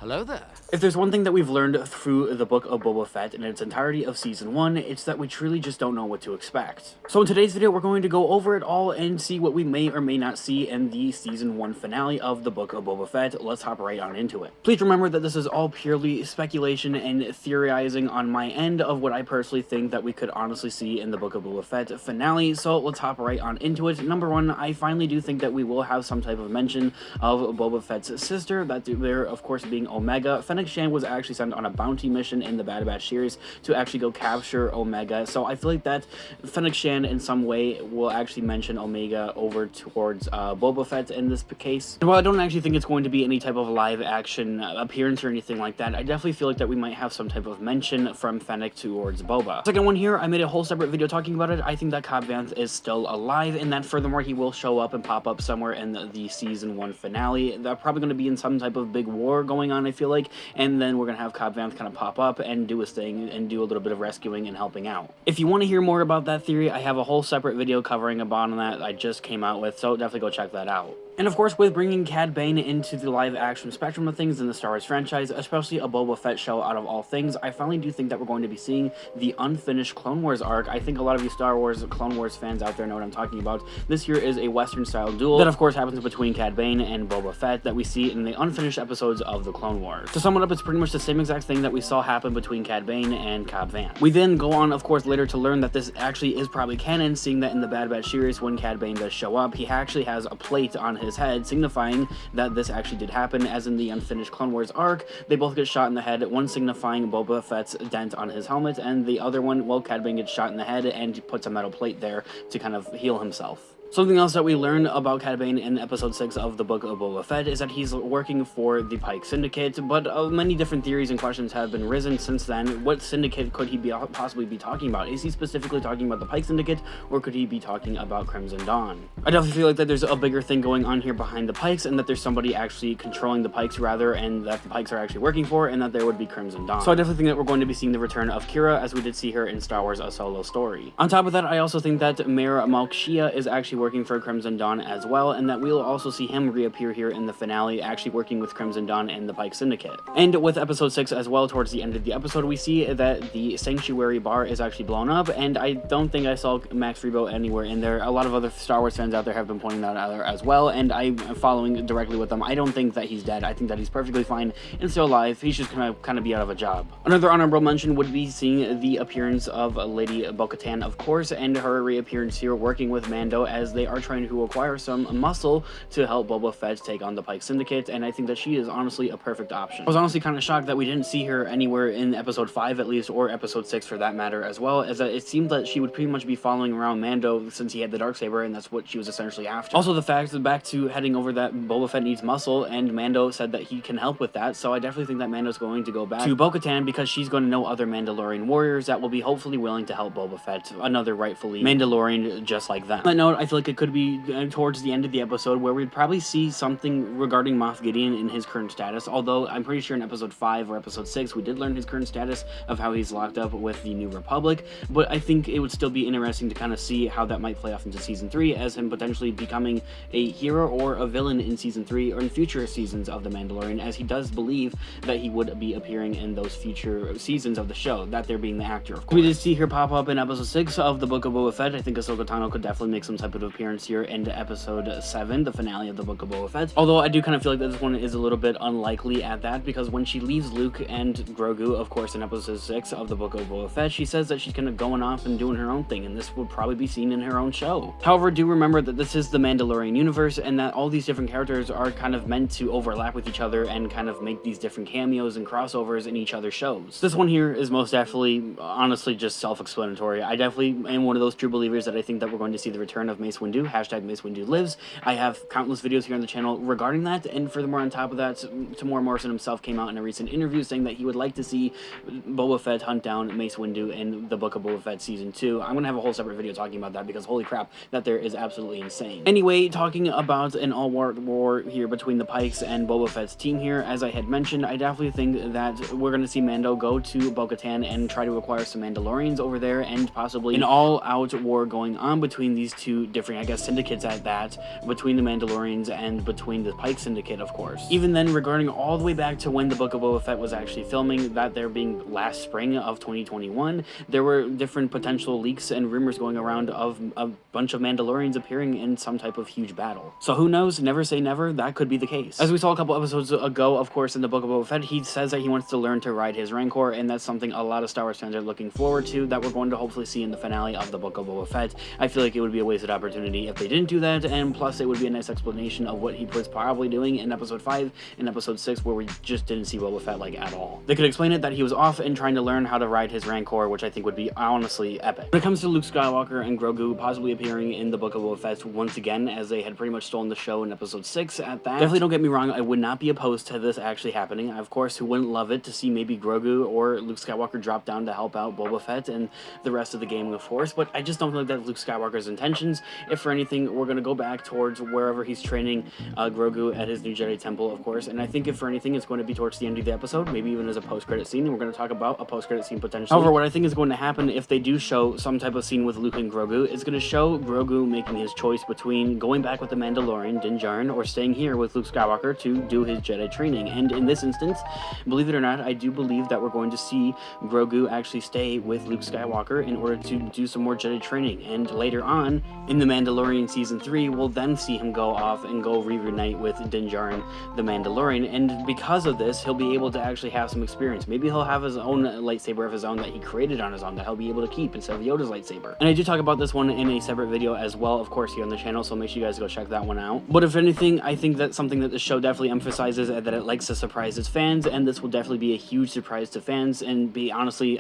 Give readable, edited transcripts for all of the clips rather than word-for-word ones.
Hello there. If there's one thing that we've learned through the Book of Boba Fett in its entirety of Season 1, it's that we truly just don't know what to expect. So in today's video, we're going to go over it all and see what we may or may not see in the Season 1 finale of the Book of Boba Fett. Let's hop right on into it. Please remember that this is all purely speculation and theorizing on my end of what I personally think that we could honestly see in the Book of Boba Fett finale, so let's hop right on into it. Number one, I finally do think that we will have some type of mention of Boba Fett's sister, that there, of course, being Omega. Fennec Shand was actually sent on a bounty mission in the Bad Batch series to actually go capture Omega, so I feel like that Fennec Shand in some way will actually mention Omega over towards Boba Fett in this case. And while I don't actually think it's going to be any type of live action appearance or anything like that, I definitely feel like that we might have some type of mention from Fennec towards Boba. Second one here, I made a whole separate video talking about it. I think that Cobb Vanth is still alive, and that furthermore he will show up and pop up somewhere in the Season 1 finale. They're probably going to be in some type of big war going on, I feel like, and then we're going to have Cobb Vanth kind of pop up and do his thing and do a little bit of rescuing and helping out. If you want to hear more about that theory, I have a whole separate video covering about that I just came out with, so definitely go check that out. And of course, with bringing Cad Bane into the live-action spectrum of things in the Star Wars franchise, especially a Boba Fett show out of all things, I finally do think that we're going to be seeing the unfinished Clone Wars arc. I think a lot of you Star Wars Clone Wars fans out there know what I'm talking about. This here is a Western-style duel that, of course, happens between Cad Bane and Boba Fett that we see in the unfinished episodes of the Clone Wars. To sum it up, it's pretty much the same exact thing that we saw happen between Cad Bane and Cobb Vanth. We then go on, of course, later to learn that this actually is probably canon, seeing that in the Bad Batch series, when Cad Bane does show up, he actually has a plate on his head, signifying that this actually did happen, as in the unfinished Clone Wars arc. They both get shot in the head, one signifying Boba Fett's dent on his helmet, and the other one, well, Cad Bane gets shot in the head and puts a metal plate there to kind of heal himself. Something else that we learned about Cad Bane in episode 6 of the Book of Boba Fett is that he's working for the Pike Syndicate, but many different theories and questions have been risen since then. What syndicate could he possibly be talking about? Is he specifically talking about the Pike Syndicate, or could he be talking about Crimson Dawn? I definitely feel like that there's a bigger thing going on here behind the Pikes, and that there's somebody actually controlling the Pikes rather, and that the Pikes are actually working for, and that there would be Crimson Dawn. So I definitely think that we're going to be seeing the return of Kira, as we did see her in Star Wars A Solo Story. On top of that, I also think that Mara Malkshia is actually working for Crimson Dawn as well, and that we'll also see him reappear here in the finale, actually working with Crimson Dawn and the Pike Syndicate. And with episode 6 as well, towards the end of the episode, we see that the Sanctuary Bar is actually blown up, and I don't think I saw Max Rebo anywhere in there. A lot of other Star Wars fans out there have been pointing that out as well, and I'm following directly with them. I don't think that he's dead. I think that he's perfectly fine and still alive. He's just gonna kind of be out of a job. Another honorable mention would be seeing the appearance of Lady Bo-Katan, of course, and her reappearance here working with Mando, as they are trying to acquire some muscle to help Boba Fett take on the Pike Syndicate, and I think that she is honestly a perfect option. I was honestly kind of shocked that we didn't see her anywhere in episode 5 at least, or episode 6 for that matter as well, as it seemed that she would pretty much be following around Mando since he had the Darksaber, and that's what she was essentially after. Also, the fact that back to heading over that Boba Fett needs muscle, and Mando said that he can help with that, so I definitely think that Mando's going to go back to Bo-Katan, because she's going to know other Mandalorian warriors that will be hopefully willing to help Boba Fett, another rightfully Mandalorian just like them. On that note, I feel like it could be towards the end of the episode where we'd probably see something regarding Moff Gideon in his current status, although I'm pretty sure in episode 5 or episode 6 we did learn his current status of how he's locked up with the New Republic, but I think it would still be interesting to kind of see how that might play off into season 3, as him potentially becoming a hero or a villain in season 3 or in future seasons of The Mandalorian, as he does believe that he would be appearing in those future seasons of the show, that there being the actor, of course. We did see her pop up in episode 6 of the Book of Boba Fett. I think Ahsoka Tano could definitely make some type of appearance here in episode 7, the finale of the Book of Boba Fett. Although I do kind of feel like that this one is a little bit unlikely at that, because when she leaves Luke and Grogu, of course, in episode 6 of the Book of Boba Fett, she says that she's kind of going off and doing her own thing, and this would probably be seen in her own show. However, do remember that this is the Mandalorian universe, and that all these different characters are kind of meant to overlap with each other and kind of make these different cameos and crossovers in each other's shows. This one here is most definitely, honestly, just self-explanatory. I definitely am one of those true believers that I think that we're going to see the return of Mace Windu, hashtag Mace Windu lives. I have countless videos here on the channel regarding that, and furthermore, on top of that, Tamora Morrison himself came out in a recent interview saying that he would like to see Boba Fett hunt down Mace Windu in the Book of Boba Fett Season 2. I'm going to have a whole separate video talking about that, because holy crap, that there is absolutely insane. Anyway, talking about an all-war war here between the Pikes and Boba Fett's team here, as I had mentioned, I definitely think that we're going to see Mando go to Bo-Katan and try to acquire some Mandalorians over there, and possibly an all-out war going on between these two different different, I guess, syndicates at that, between the Mandalorians and between the Pike Syndicate, of course. Even then, regarding all the way back to when the Book of Boba Fett was actually filming, that there being last spring of 2021, there were different potential leaks and rumors going around of a bunch of Mandalorians appearing in some type of huge battle. So who knows? Never say never. That could be the case. As we saw a couple episodes ago, of course, in the Book of Boba Fett, he says that he wants to learn to ride his Rancor, and that's something a lot of Star Wars fans are looking forward to, that we're going to hopefully see in the finale of the Book of Boba Fett. I feel like it would be a wasted opportunity if they didn't do that, and plus it would be a nice explanation of what he was probably doing in episode 5 and episode 6, where we just didn't see Boba Fett like at all. They could explain it that he was off and trying to learn how to ride his Rancor, which I think would be honestly epic. When it comes to Luke Skywalker and Grogu possibly appearing in the Book of Boba Fett once again, as they had pretty much stolen the show in episode 6 at that, definitely don't get me wrong, I would not be opposed to this actually happening. Of course, who wouldn't love it to see maybe Grogu or Luke Skywalker drop down to help out Boba Fett and the rest of the game, of course, but I just don't feel like that's Luke Skywalker's intentions. If for anything, we're going to go back towards wherever he's training Grogu at his new Jedi temple, of course, and I think if for anything, it's going to be towards the end of the episode, maybe even as a post-credit scene, and we're going to talk about a post-credit scene potentially. However, what I think is going to happen if they do show some type of scene with Luke and Grogu, is going to show Grogu making his choice between going back with the Mandalorian, Djarin, or staying here with Luke Skywalker to do his Jedi training. And in this instance, believe it or not, I do believe that we're going to see Grogu actually stay with Luke Skywalker in order to do some more Jedi training. And later on, in the Mandalorian Season 3, we'll then see him go off and go reunite with Din Djarin, the Mandalorian. And because of this, he'll be able to actually have some experience. Maybe he'll have his own lightsaber of his own that he created on his own that he'll be able to keep instead of Yoda's lightsaber. And I do talk about this one in a separate video as well, of course, here on the channel, so make sure you guys go check that one out. But if anything, I think that's something that the show definitely emphasizes, that it likes to surprise its fans, and this will definitely be a huge surprise to fans and be honestly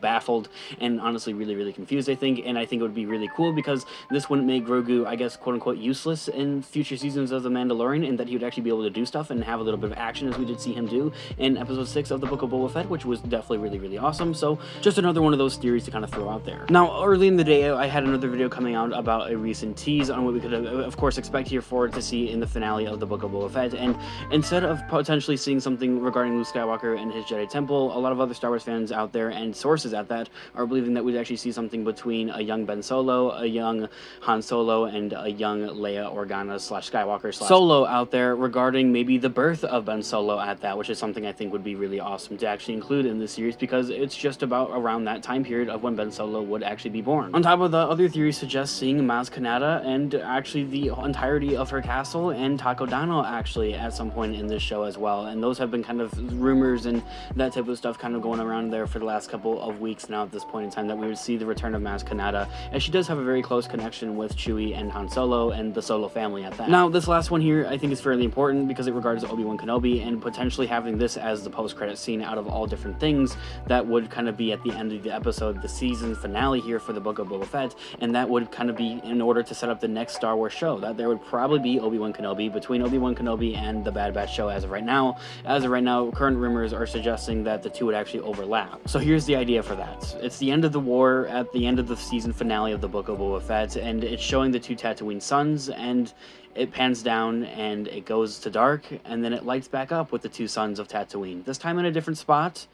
baffled and honestly really confused, I think. And I think it would be really cool because this wouldn't make Grogu, I guess, quote unquote, useless in future seasons of The Mandalorian, and that he would actually be able to do stuff and have a little bit of action, as we did see him do in episode 6 of the Book of Boba Fett, which was definitely really awesome. So just another one of those theories to kind of throw out there. Now, early in the day, I had another video coming out about a recent tease on what we could, of course, expect here forward to see in the finale of the Book of Boba Fett. And instead of potentially seeing something regarding Luke Skywalker and his Jedi Temple, a lot of other Star Wars fans out there and sources at that are believing that we'd actually see something between a young Ben Solo, a young Han Solo, and a young Leia Organa / Skywalker / Solo out there regarding maybe the birth of Ben Solo at that, which is something I think would be really awesome to actually include in this series because it's just about around that time period of when Ben Solo would actually be born. On top of the other theories suggest seeing Maz Kanata and actually the entirety of her castle and Takodano actually at some point in this show as well, and those have been kind of rumors and that type of stuff kind of going around there for the last couple of weeks now at this point in time, that we would see the return of Maz Kanata, as she does have a very close connection with Chewie and Han Solo and the Solo family at that. Now, this last one here I think is fairly important because it regards Obi-Wan Kenobi and potentially having this as the post-credit scene out of all different things that would kind of be at the end of the episode, the season finale here for the Book of Boba Fett, and that would kind of be in order to set up the next Star Wars show, that there would probably be Obi-Wan Kenobi between Obi-Wan Kenobi and the Bad Batch show as of right now. As of right now, current rumors are suggesting that the two would actually overlap. So here's the idea for that. It's the end of the war at the end of the season finale of the Book of Boba Fett, and it's showing the two Tatooine suns, and it pans down and it goes to dark, and then it lights back up with the two suns of Tatooine, this time in a different spot,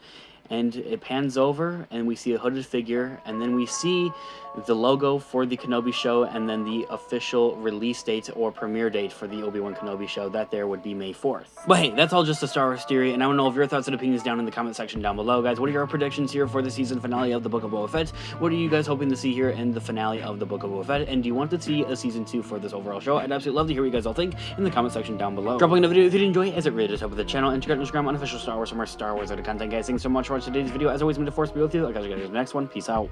and it pans over and we see a hooded figure, and then we see the logo for the Kenobi show, and then the official release date or premiere date for the Obi-Wan Kenobi show, that there would be May 4th. But hey, that's all just a Star Wars theory, and I want to know of your thoughts and opinions down in the comment section down below, guys. What are your predictions here for the season finale of the Book of Boba Fett? What are you guys hoping to see here in the finale of the Book of Boba Fett? And do you want to see a season 2 for this overall show? I'd absolutely love to hear what you guys all think in the comment section down below. Drop a like in the video if you did enjoy, as it really does help with the channel, and check out Instagram unofficial Star Wars for more Star Wars related content, guys. Thanks so much for watching today's video. As always, may the Force be with you. I'll catch you guys in the next one. Peace out.